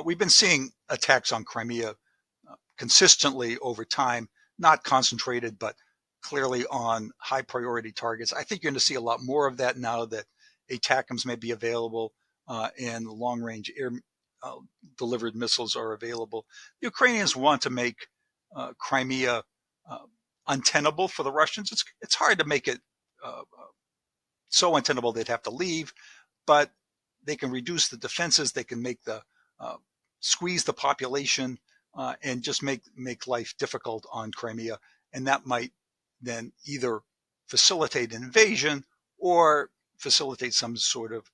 We've been seeing attacks on Crimea consistently over time, not concentrated, but clearly on high priority targets. I think you're going to see a lot more of that now that ATACMS may be available and long range air delivered missiles are available. The Ukrainians want to make Crimea untenable for the Russians. It's hard to make it so untenable they'd have to leave, but they can reduce the defenses. They can make the squeeze the population and just make life difficult on Crimea, and that might then either facilitate an invasion or facilitate some sort of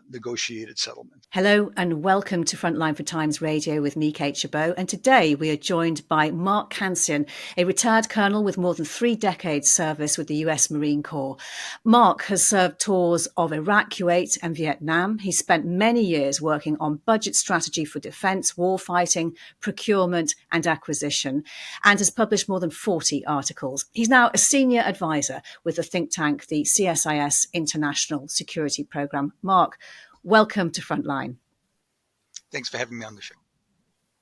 negotiated settlement. Hello and welcome to Frontline for Times Radio with me, Kate Chabot. And today we are joined by Mark Cancian, a retired colonel with more than 3 decades service with the US Marine Corps. Mark has served tours of Iraq, Kuwait and Vietnam. He spent many years working on budget strategy for defence, warfighting, procurement and acquisition, and has published more than 40 articles. He's now a senior advisor with the think tank, the CSIS International Security Programme. Mark, welcome to Frontline. Thanks for having me on the show.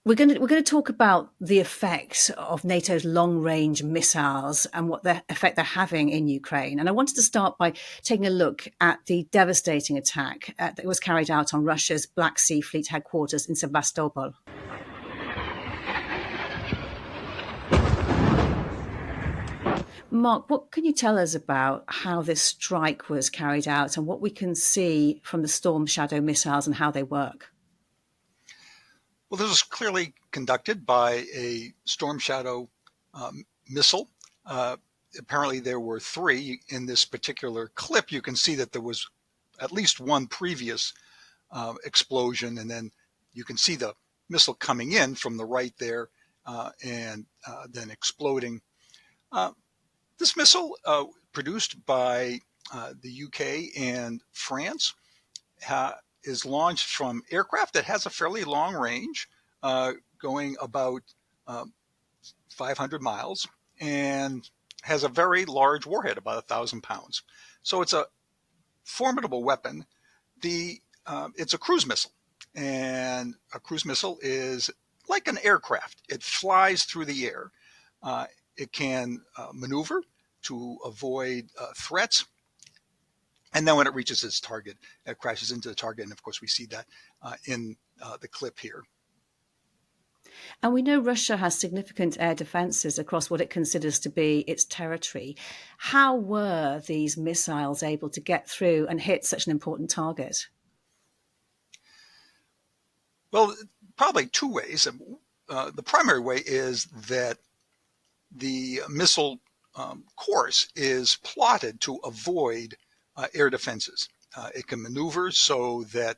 We're going to talk about the effects of NATO's long-range missiles and what the effect they're having in Ukraine. And I wanted to start by taking a look at the devastating attack that was carried out on Russia's Black Sea Fleet headquarters in Sevastopol. Mark, what can you tell us about how this strike was carried out and what we can see from the Storm Shadow missiles and how they work? Well, this was clearly conducted by a Storm Shadow missile. Apparently there were 3 in this particular clip. You can see that there was at least one previous explosion, and then you can see the missile coming in from the right there and then exploding. This missile, produced by the UK and France, is launched from aircraft that has a fairly long range, going about 500 miles, and has a very large warhead, about 1,000 pounds. So it's a formidable weapon. It's a cruise missile, and a cruise missile is like an aircraft. It flies through the air. It can maneuver to avoid threats. And then when it reaches its target, it crashes into the target. And of course, we see that in the clip here. And we know Russia has significant air defences across what it considers to be its territory. How were these missiles able to get through and hit such an important target? Well, probably 2 ways. The primary way is that the missile course is plotted to avoid air defenses. It can maneuver so that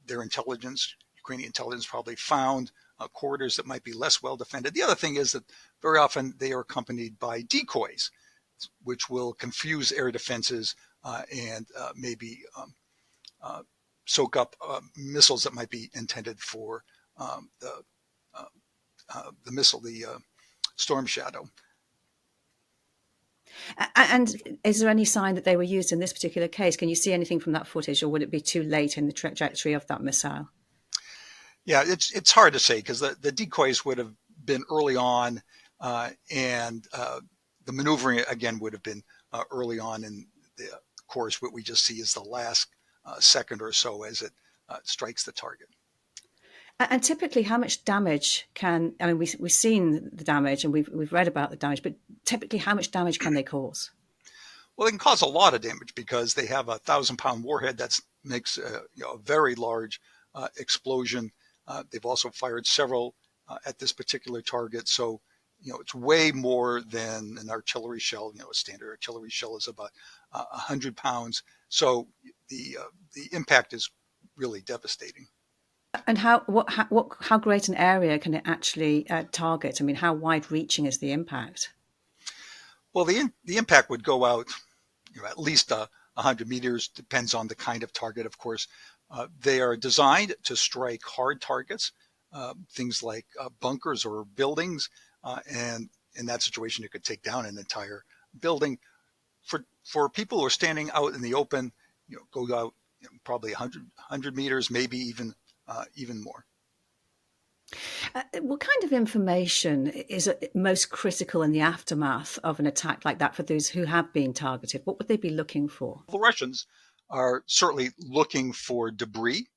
their intelligence, Ukrainian intelligence, probably found corridors that might be less well defended. The other thing is that very often they are accompanied by decoys, which will confuse air defenses and maybe soak up missiles that might be intended for the missile, the Storm Shadow. And is there any sign that they were used in this particular case? Can you see anything from that footage, or would it be too late in the trajectory of that missile? Yeah, it's hard to say because the decoys would have been early on, and the maneuvering again would have been early on in the course. What we just see is the last second or so as it strikes the target. And typically, how much damage we've seen the damage and we've read about the damage, but typically how much damage can they cause? Well, they can cause a lot of damage because they have a 1,000-pound warhead that makes a very large explosion. They've also fired several at this particular target. So, it's way more than an artillery shell. A standard artillery shell is about 100 pounds. So the impact is really devastating. And how great an area can it actually target? I mean, how wide-reaching is the impact? Well, the impact would go out, at least 100 meters. Depends on the kind of target, of course. They are designed to strike hard targets, things like bunkers or buildings, and in that situation, it could take down an entire building. For people who are standing out in the open, go out probably 100 meters, maybe even even more. What kind of information is most critical in the aftermath of an attack like that for those who have been targeted? What would they be looking for? The Russians are certainly looking for debris.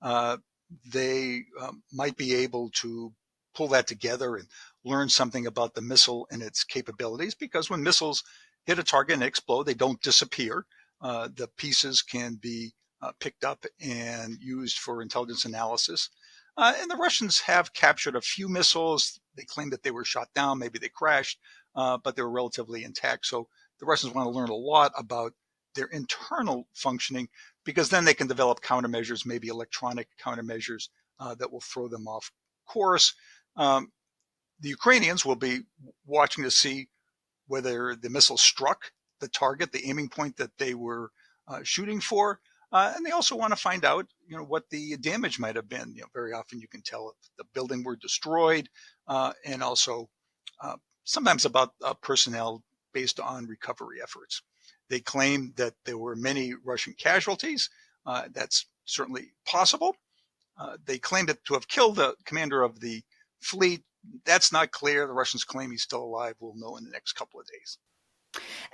They might be able to pull that together and learn something about the missile and its capabilities, because when missiles hit a target and explode, they don't disappear. The pieces can be picked up and used for intelligence analysis. And the Russians have captured a few missiles. They claim that they were shot down, maybe they crashed, but they were relatively intact. So the Russians want to learn a lot about their internal functioning, because then they can develop countermeasures, maybe electronic countermeasures that will throw them off course. The Ukrainians will be watching to see whether the missile struck the target, the aiming point that they were shooting for. And they also want to find out, what the damage might have been. Very often you can tell if the building were destroyed, and also sometimes about personnel based on recovery efforts. They claim that there were many Russian casualties. That's certainly possible. They claimed to have killed the commander of the fleet. That's not clear. The Russians claim he's still alive. We'll know in the next couple of days.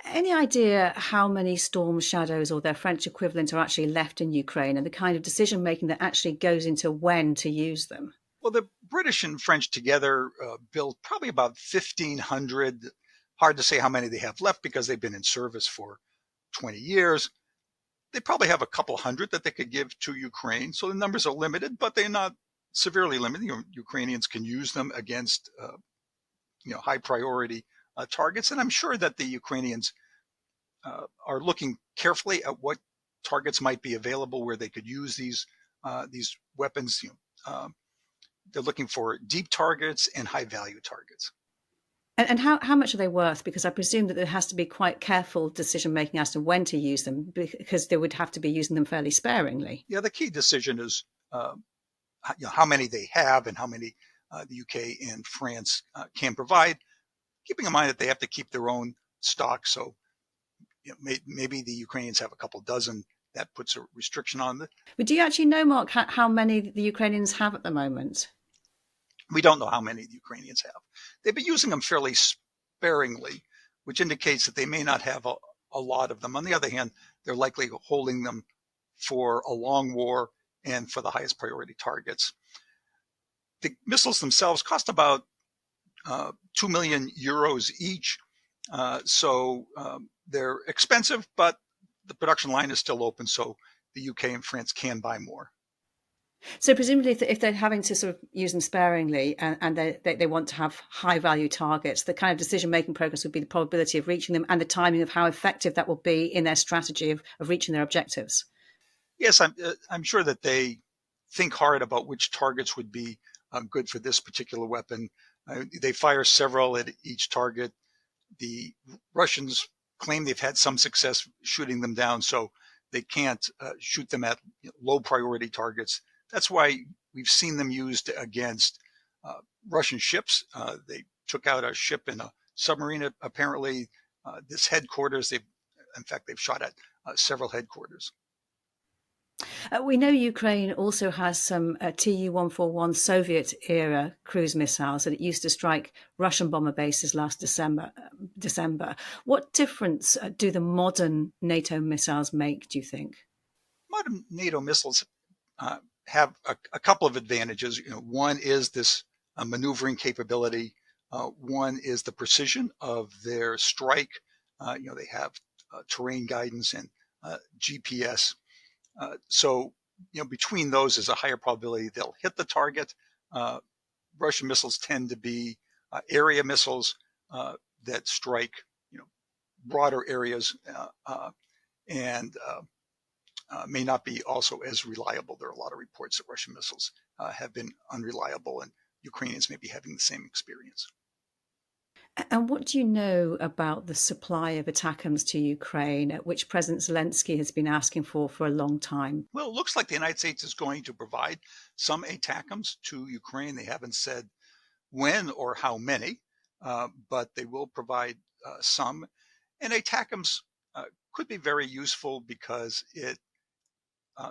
Any idea how many Storm Shadows or their French equivalent are actually left in Ukraine, and the kind of decision making that actually goes into when to use them? Well, the British and French together built probably about 1,500. Hard to say how many they have left because they've been in service for 20 years. They probably have a couple hundred that they could give to Ukraine. So the numbers are limited, but they're not severely limited. Ukrainians can use them against high priority targets. And I'm sure that the Ukrainians are looking carefully at what targets might be available where they could use these weapons. They're looking for deep targets and high value targets. And how much are they worth? Because I presume that there has to be quite careful decision making as to when to use them, because they would have to be using them fairly sparingly. Yeah, the key decision is how many they have and how many the UK and France can provide, keeping in mind that they have to keep their own stock. So maybe the Ukrainians have a couple dozen. That puts a restriction on it. But do you actually know, Mark, how many the Ukrainians have at the moment? We don't know how many the Ukrainians have. They've been using them fairly sparingly, which indicates that they may not have a lot of them. On the other hand, they're likely holding them for a long war and for the highest priority targets. The missiles themselves cost about 2 million euros each. So they're expensive, but the production line is still open, so the UK and France can buy more. So presumably if they're having to sort of use them sparingly and they want to have high value targets, the kind of decision-making process would be the probability of reaching them and the timing of how effective that will be in their strategy of reaching their objectives. Yes, I'm sure that they think hard about which targets would be good for this particular weapon. They fire several at each target. The Russians claim they've had some success shooting them down, so they can't shoot them at low priority targets. That's why we've seen them used against Russian ships. They took out a ship in a submarine, apparently. This headquarters, they've shot at several headquarters. We know Ukraine also has some Tu-141 Soviet-era cruise missiles that it used to strike Russian bomber bases last December. What difference do the modern NATO missiles make, do you think? Modern NATO missiles have a couple of advantages. One is this maneuvering capability. One is the precision of their strike. They have terrain guidance and GPS. So between those is a higher probability they'll hit the target. Russian missiles tend to be area missiles that strike broader areas and may not be also as reliable. There are a lot of reports that Russian missiles have been unreliable, and Ukrainians may be having the same experience. And what do you know about the supply of ATACMS to Ukraine, which President Zelensky has been asking for a long time? Well, it looks like the United States is going to provide some ATACMS to Ukraine. They haven't said when or how many, but they will provide some. And ATACMS could be very useful because it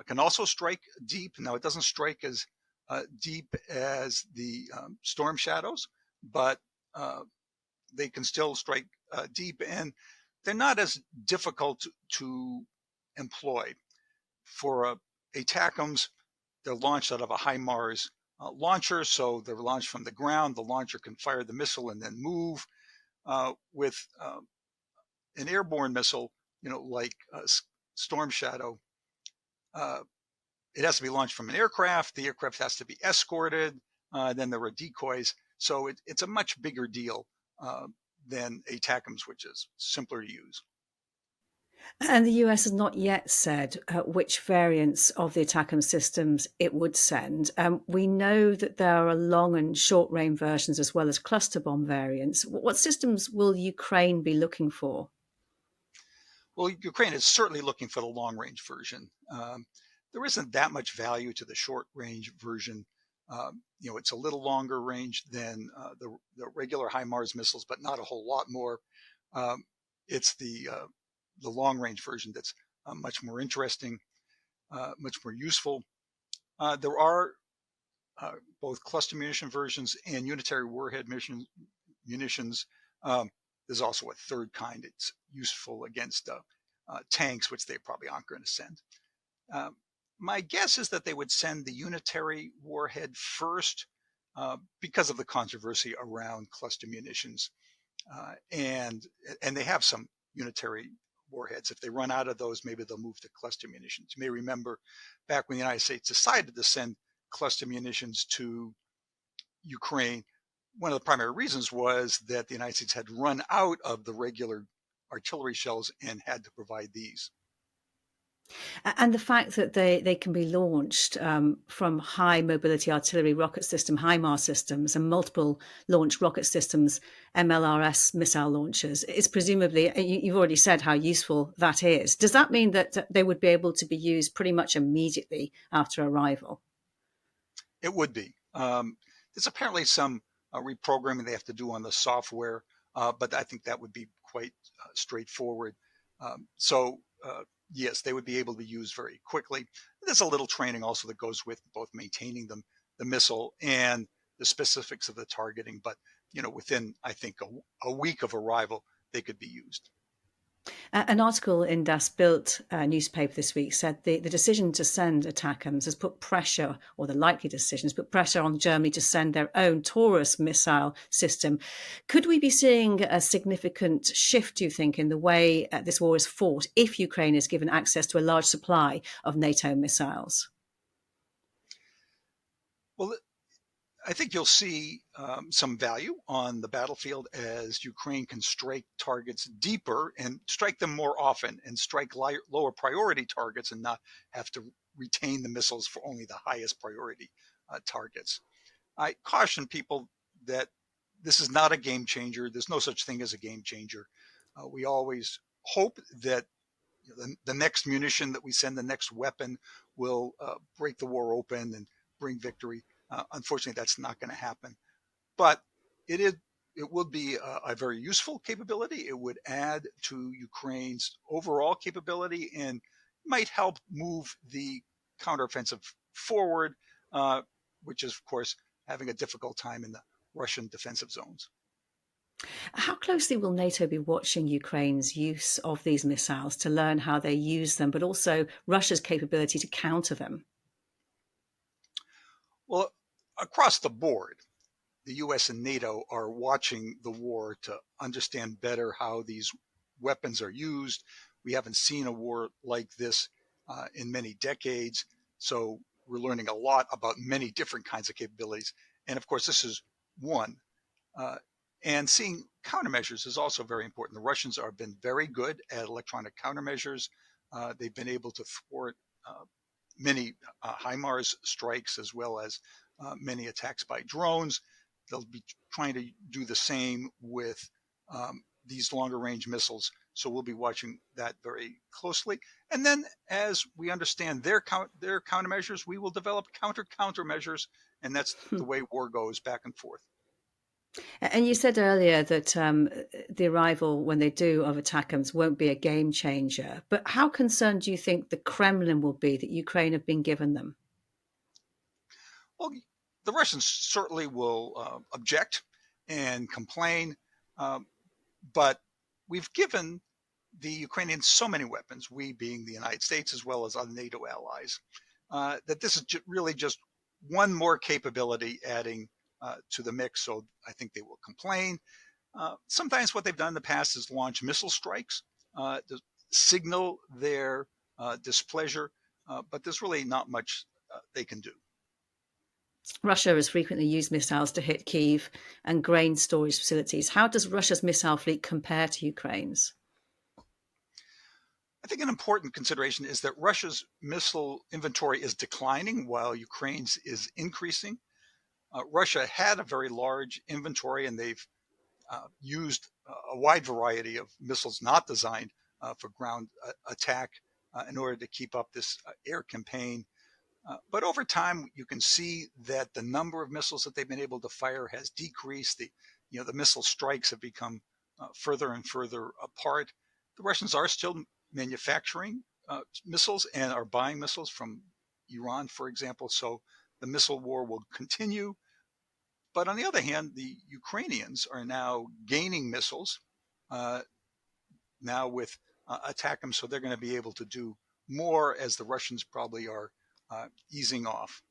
can also strike deep. Now, it doesn't strike as deep as the Storm Shadows, but they can still strike deep, and they're not as difficult to employ. For ATACMS, they're launched out of a HIMARS launcher, so they're launched from the ground. The launcher can fire the missile and then move. With an airborne missile, like Storm Shadow, it has to be launched from an aircraft. The aircraft has to be escorted. Then there are decoys. So it's a much bigger deal than ATACMS, which is simpler to use. And the US has not yet said which variants of the ATACMS systems it would send. We know that there are long and short range versions as well as cluster bomb variants. What systems will Ukraine be looking for? Well, Ukraine is certainly looking for the long range version. There isn't that much value to the short range version. It's a little longer range than the regular HIMARS missiles, but not a whole lot more. It's the long range version that's much more interesting, much more useful. There are both cluster munition versions and unitary warhead munitions. There's also a third kind. It's useful against tanks, which they probably aren't going to send. My guess is that they would send the unitary warhead first because of the controversy around cluster munitions. And they have some unitary warheads. If they run out of those, maybe they'll move to cluster munitions. You may remember back when the United States decided to send cluster munitions to Ukraine, one of the primary reasons was that the United States had run out of the regular artillery shells and had to provide these. And the fact that they can be launched from high mobility artillery rocket system, HIMARS systems, and multiple launch rocket systems, MLRS missile launchers, is presumably, you've already said how useful that is. Does that mean that they would be able to be used pretty much immediately after arrival? It would be. There's apparently some reprogramming they have to do on the software, but I think that would be quite straightforward. Yes, they would be able to be used very quickly. There's a little training also that goes with both maintaining them, the missile, and the specifics of the targeting. But within, I think, a week of arrival, they could be used. An article in Das Bild newspaper this week said the decision to send ATACMS has put pressure, or the likely decision has put pressure on Germany to send their own Taurus missile system. Could we be seeing a significant shift, do you think, in the way this war is fought if Ukraine is given access to a large supply of NATO missiles? Well, I think you'll see some value on the battlefield as Ukraine can strike targets deeper and strike them more often and strike lower priority targets and not have to retain the missiles for only the highest priority targets. I caution people that this is not a game changer. There's no such thing as a game changer. We always hope that the next munition that we send, the next weapon, will break the war open and bring victory. Unfortunately, that's not going to happen. But it would be a very useful capability. It would add to Ukraine's overall capability and might help move the counteroffensive forward, which is, of course, having a difficult time in the Russian defensive zones. How closely will NATO be watching Ukraine's use of these missiles to learn how they use them, but also Russia's capability to counter them? Well, across the board, the US and NATO are watching the war to understand better how these weapons are used. We haven't seen a war like this in many decades, so we're learning a lot about many different kinds of capabilities. And of course, this is one. And seeing countermeasures is also very important. The Russians have been very good at electronic countermeasures. They've been able to thwart many HIMARS strikes as well as many attacks by drones. They'll be trying to do the same with these longer range missiles. So we'll be watching that very closely. And then as we understand their countermeasures, we will develop countermeasures. And that's the way war goes back and forth. And you said earlier that the arrival, when they do, of ATACMS won't be a game changer. But how concerned do you think the Kremlin will be that Ukraine have been given them? Well, the Russians certainly will object and complain, but we've given the Ukrainians so many weapons, we being the United States as well as other NATO allies, that this is really just one more capability adding to the mix. So I think they will complain. Sometimes what they've done in the past is launch missile strikes to signal their displeasure, but there's really not much they can do. Russia has frequently used missiles to hit Kyiv and grain storage facilities. How does Russia's missile fleet compare to Ukraine's? I think an important consideration is that Russia's missile inventory is declining while Ukraine's is increasing. Russia had a very large inventory, and they've used a wide variety of missiles not designed for ground attack in order to keep up this air campaign. But over time, you can see that the number of missiles that they've been able to fire has decreased. The missile strikes have become further and further apart. The Russians are still manufacturing missiles and are buying missiles from Iran, for example. So the missile war will continue. But on the other hand, the Ukrainians are now gaining missiles now with ATACMS, so they're going to be able to do more as the Russians probably are easing off.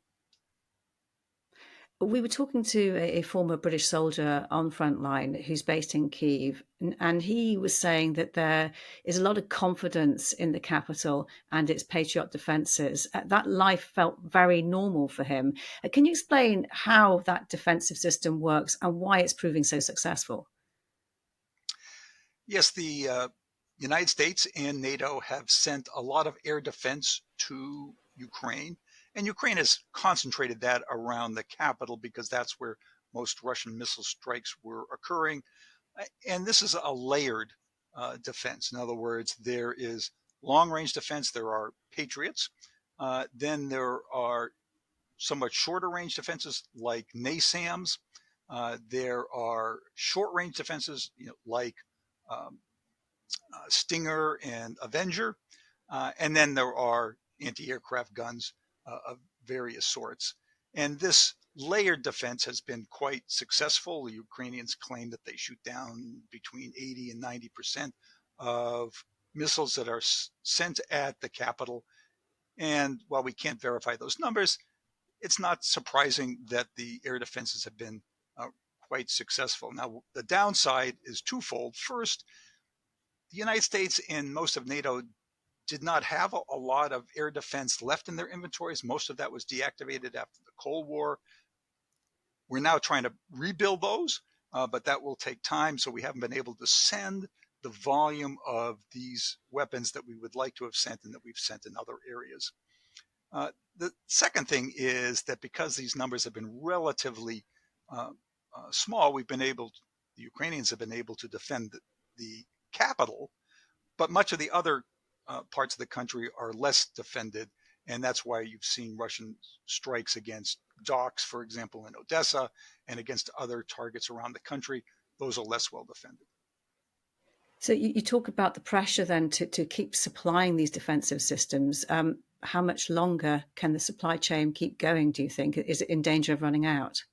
We were talking to a former British soldier on frontline who's based in Kyiv, and he was saying that there is a lot of confidence in the capital and its patriot defences. That life felt very normal for him. Can you explain how that defensive system works and why it's proving so successful? Yes, the United States and NATO have sent a lot of air defense to Ukraine, and Ukraine has concentrated that around the capital because that's where most Russian missile strikes were occurring. And this is a layered defense. In other words, there is long-range defense, there are Patriots, then there are somewhat shorter range defenses like NASAMS, there are short-range defenses like Stinger and Avenger, and then there are anti-aircraft guns of various sorts. And this layered defense has been quite successful. The Ukrainians claim that they shoot down between 80 and 90% of missiles that are sent at the capital. And while we can't verify those numbers, it's not surprising that the air defenses have been quite successful. Now, the downside is twofold. First, the United States and most of NATO did not have a lot of air defense left in their inventories. Most of that was deactivated after the Cold War. We're now trying to rebuild those, but that will take time. So we haven't been able to send the volume of these weapons that we would like to have sent and that we've sent in other areas. The second thing is that because these numbers have been relatively small, the Ukrainians have been able to defend the capital, but much of the other parts of the country are less defended, and that's why you've seen Russian strikes against docks, for example, in Odessa, and against other targets around the country. Those are less well defended. So you talk about the pressure then to keep supplying these defensive systems. How much longer can the supply chain keep going, do you think? Is it in danger of running out?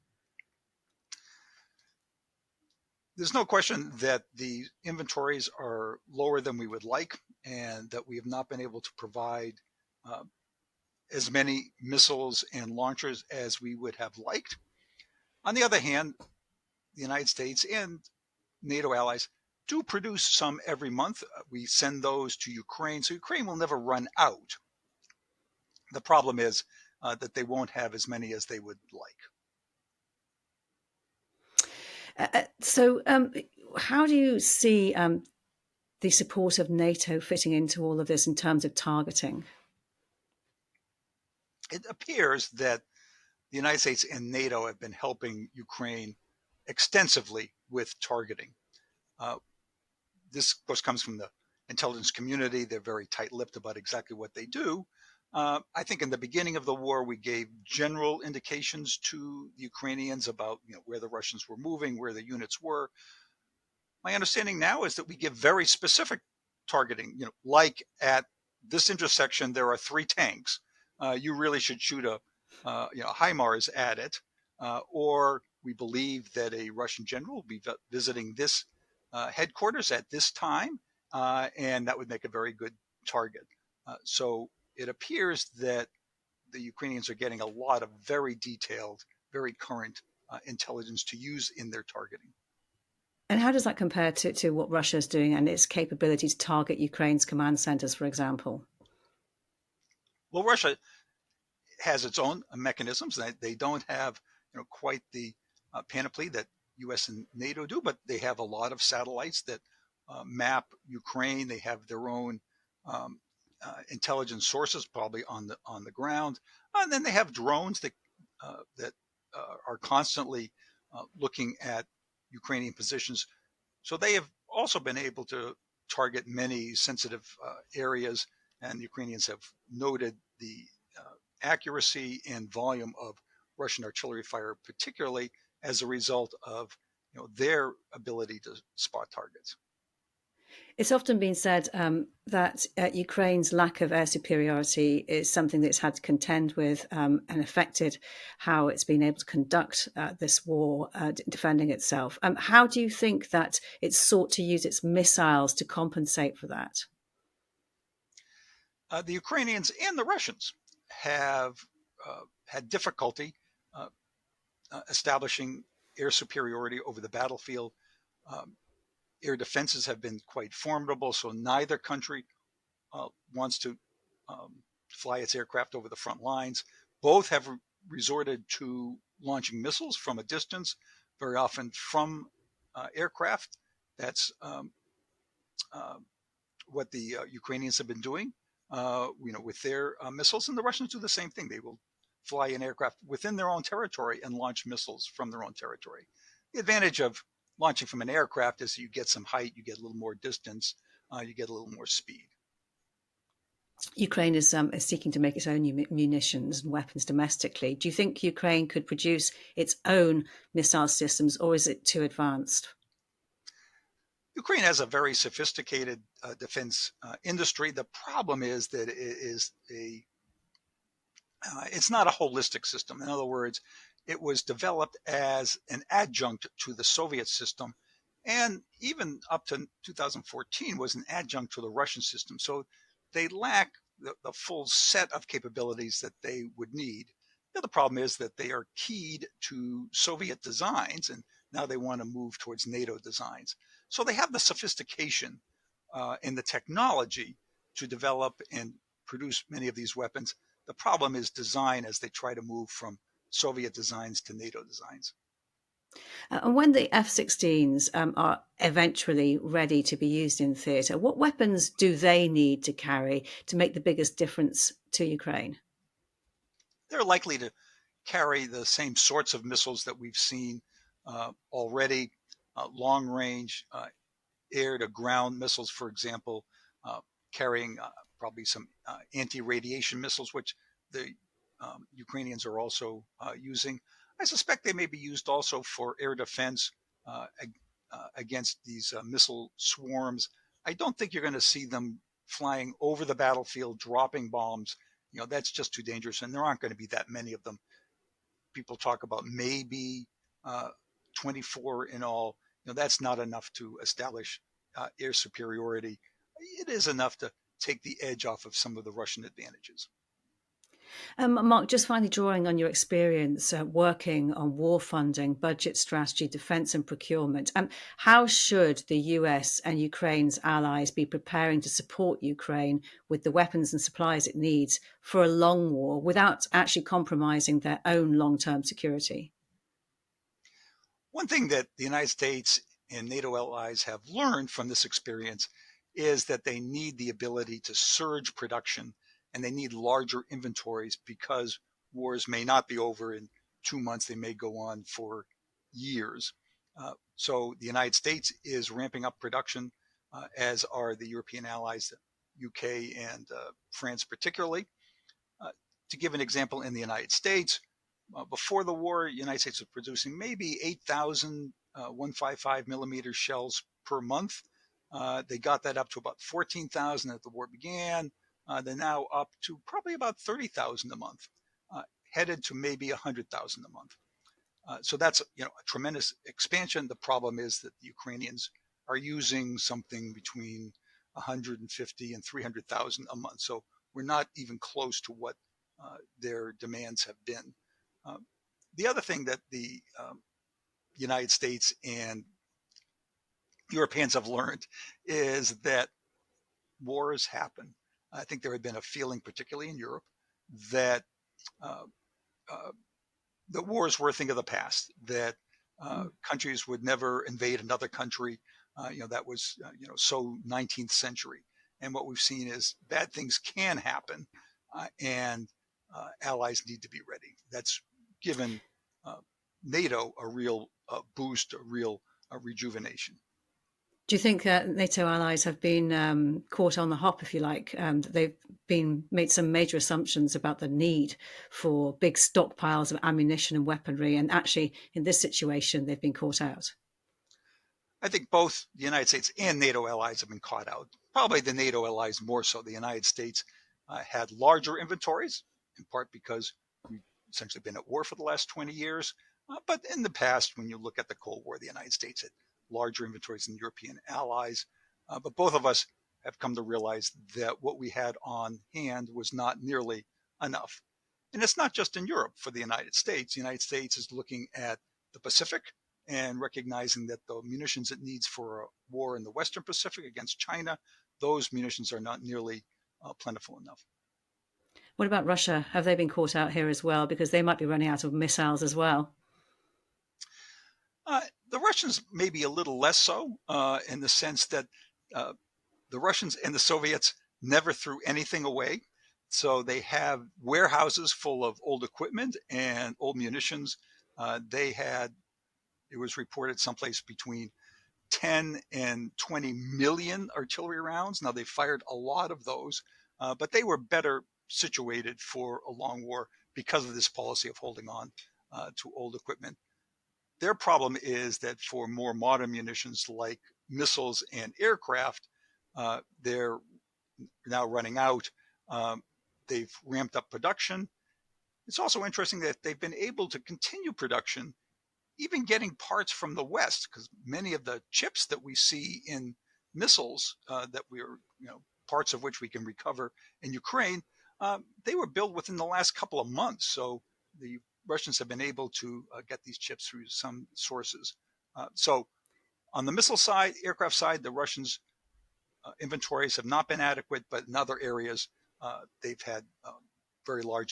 There's no question that the inventories are lower than we would like, and that we have not been able to provide as many missiles and launchers as we would have liked. On the other hand, the United States and NATO allies do produce some every month. We send those to Ukraine, so Ukraine will never run out. The problem is that they won't have as many as they would like. So how do you see the support of NATO fitting into all of this in terms of targeting? It appears that the United States and NATO have been helping Ukraine extensively with targeting. This, of course, comes from the intelligence community. They're very tight-lipped about exactly what they do. I think in the beginning of the war, we gave general indications to the Ukrainians about where the Russians were moving, where the units were. My understanding now is that we give very specific targeting, like at this intersection, there are 3 tanks. You really should shoot a HIMARS at it, or we believe that a Russian general will be visiting this headquarters at this time, and that would make a very good target. So it appears that the Ukrainians are getting a lot of very detailed, very current intelligence to use in their targeting. And how does that compare to what Russia's doing and its capability to target Ukraine's command centers, for example? Well, Russia has its own mechanisms. They don't have quite the panoply that U.S. and NATO do, but they have a lot of satellites that map Ukraine. They have their own intelligence sources, probably on the ground, and then they have drones that are constantly looking at Ukrainian positions. So they have also been able to target many sensitive areas, and the Ukrainians have noted the accuracy and volume of Russian artillery fire, particularly as a result of their ability to spot targets. It's often been said that Ukraine's lack of air superiority is something that it's had to contend with and affected how it's been able to conduct this war, defending itself. How do you think that it's sought to use its missiles to compensate for that? The Ukrainians and the Russians have had difficulty establishing air superiority over the battlefield. Air defenses have been quite formidable, so neither country wants to fly its aircraft over the front lines. Both have resorted to launching missiles from a distance, very often from aircraft. That's what the Ukrainians have been doing, with their missiles, and the Russians do the same thing. They will fly an aircraft within their own territory and launch missiles from their own territory. The advantage of launching from an aircraft is you get some height, you get a little more distance, you get a little more speed. Ukraine is seeking to make its own munitions and weapons domestically. Do you think Ukraine could produce its own missile systems, or is it too advanced? Ukraine has a very sophisticated defense industry. The problem is that it's not a holistic system. In other words, it was developed as an adjunct to the Soviet system, and even up to 2014 was an adjunct to the Russian system. So they lack the full set of capabilities that they would need. The other problem is that they are keyed to Soviet designs, and now they want to move towards NATO designs. So they have the sophistication and the technology to develop and produce many of these weapons. The problem is design as they try to move from Soviet designs to NATO designs. And when the F-16s are eventually ready to be used in theatre, what weapons do they need to carry to make the biggest difference to Ukraine? They're likely to carry the same sorts of missiles that we've seen already, long range air to ground missiles, for example, carrying probably some anti-radiation missiles, which the Ukrainians are also using. I suspect they may be used also for air defense against these missile swarms. I don't think you're going to see them flying over the battlefield, dropping bombs. That's just too dangerous, and there aren't going to be that many of them. People talk about maybe 24 in all. That's not enough to establish air superiority. It is enough to take the edge off of some of the Russian advantages. Mark, just finally drawing on your experience working on war funding, budget strategy, defence and procurement, how should the US and Ukraine's allies be preparing to support Ukraine with the weapons and supplies it needs for a long war without actually compromising their own long-term security? One thing that the United States and NATO allies have learned from this experience is that they need the ability to surge production, and they need larger inventories because wars may not be over in 2 months. They may go on for years. So the United States is ramping up production, as are the European allies, UK and France particularly. To give an example, in the United States, before the war, the United States was producing maybe 8,000 155 millimeter shells per month. They got that up to about 14,000 as the war began. They're now up to probably about 30,000 a month. headed to maybe 100,000 a month. So that's a tremendous expansion. The problem is that the Ukrainians are using something between 150 and 300,000 a month. So we're not even close to what their demands have been. The other thing that the United States and Europeans have learned is that wars happen. I think there had been a feeling, particularly in Europe, that uh, uh, the wars were a thing of the past, that countries would never invade another country. That was, so 19th century. And what we've seen is bad things can happen, and allies need to be ready. That's given NATO a real boost, a real rejuvenation. Do you think NATO allies have been caught on the hop, if you like? They've been made some major assumptions about the need for big stockpiles of ammunition and weaponry, and actually, in this situation, they've been caught out. I think both the United States and NATO allies have been caught out. Probably the NATO allies more so. The United States had larger inventories, in part because we've essentially been at war for the last 20 years. But in the past, when you look at the Cold War, the United States had larger inventories than European allies. But both of us have come to realize that what we had on hand was not nearly enough. And it's not just in Europe for the United States. The United States is looking at the Pacific and recognizing that the munitions it needs for a war in the Western Pacific against China, those munitions are not nearly plentiful enough. What about Russia? Have they been caught out here as well? Because they might be running out of missiles as well. The Russians may be a little less so in the sense that the Russians and the Soviets never threw anything away. So they have warehouses full of old equipment and old munitions. It was reported someplace between 10 and 20 million artillery rounds. Now, they fired a lot of those, but they were better situated for a long war because of this policy of holding on to old equipment. Their problem is that for more modern munitions like missiles and aircraft, they're now running out. They've ramped up production. It's also interesting that they've been able to continue production, even getting parts from the West, because many of the chips that we see in missiles that parts of which we can recover in Ukraine, they were built within the last couple of months. So the Russians have been able to get these chips through some sources. So on the missile side, aircraft side, the Russians' inventories have not been adequate, but in other areas, they've had very large.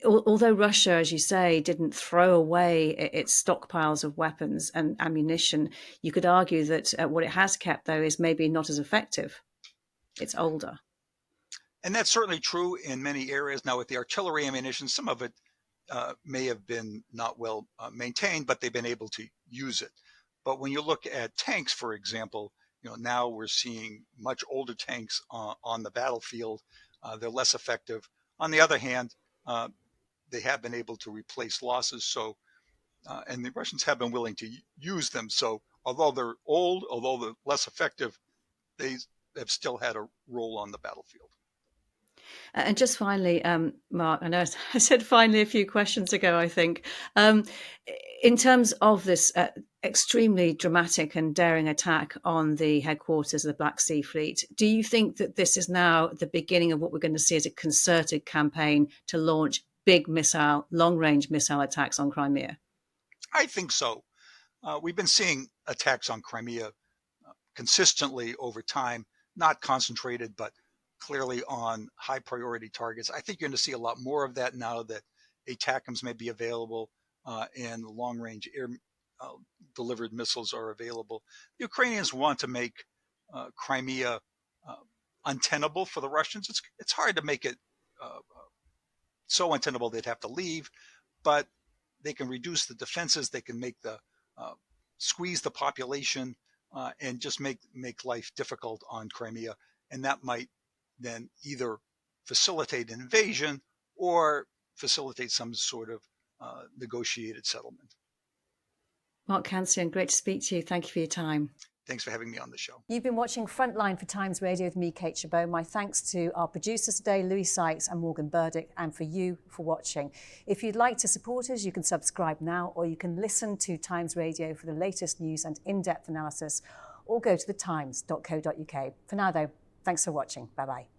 Although Russia, as you say, didn't throw away its stockpiles of weapons and ammunition, you could argue that what it has kept, though, is maybe not as effective. It's older. And that's certainly true in many areas. Now, with the artillery ammunition, some of it may have been not well maintained, but they've been able to use it. But when you look at tanks, for example, now we're seeing much older tanks on the battlefield. They're less effective. On the other hand, they have been able to replace losses. So, and the Russians have been willing to use them. So, although they're old, although they're less effective, they have still had a role on the battlefield. And just finally, Mark, I know I said finally a few questions ago, I think. In terms of this extremely dramatic and daring attack on the headquarters of the Black Sea Fleet, do you think that this is now the beginning of what we're going to see as a concerted campaign to launch big missile, long-range missile attacks on Crimea? I think so. We've been seeing attacks on Crimea consistently over time, not concentrated, but clearly on high priority targets. I think you're going to see a lot more of that now that ATACMS may be available and long range air delivered missiles are available. The Ukrainians want to make Crimea untenable for the Russians. It's hard to make it so untenable they'd have to leave, but they can reduce the defenses. They can make squeeze the population and just make life difficult on Crimea. And that might then either facilitate an invasion or facilitate some sort of negotiated settlement. Mark Cancian, great to speak to you. Thank you for your time. Thanks for having me on the show. You've been watching Frontline for Times Radio with me, Kate Chabot. My thanks to our producers today, Louis Sykes and Morgan Burdick, and for you for watching. If you'd like to support us, you can subscribe now, or you can listen to Times Radio for the latest news and in-depth analysis, or go to thetimes.co.uk. For now, though, thanks for watching. Bye-bye.